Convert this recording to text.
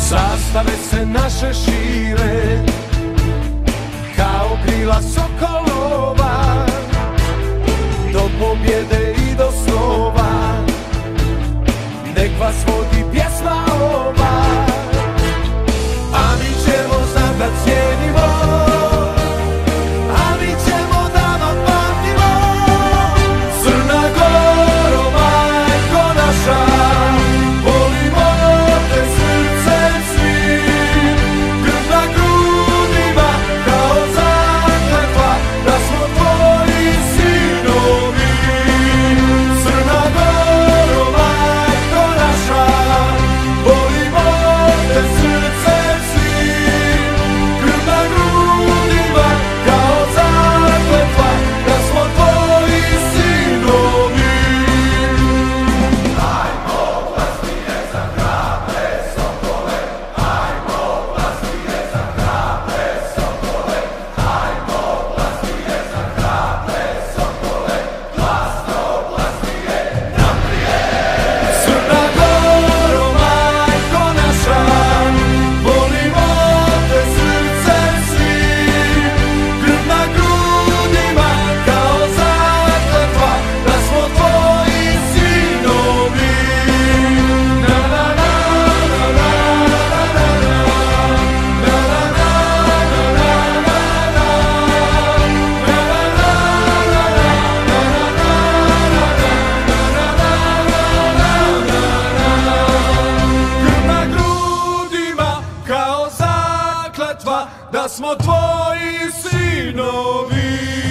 Zastave se naše šire kao krila sokolova, do pobjede i do snova. Nek vas vodi pjesma ova, a mi ćemo znat da cijenimo, a mi ćemo da vam pamtimo. Crna Goro, majko naša, volimo te srcem svim. Grb na grudima kao zakletva, da smo tvoji sinovi. Crna Goro, majko naša, volimo te srcem svim. Grb na grudima kao zakletva, da smo tvoji sinovi. Crna Goro, majko naša, volimo te srcem svim. Grb na grudima kao zakletva, da smo tvoji sinovi. Na na na na na na na Grb na grudima kao zakletva, da smo tvoji sinovi.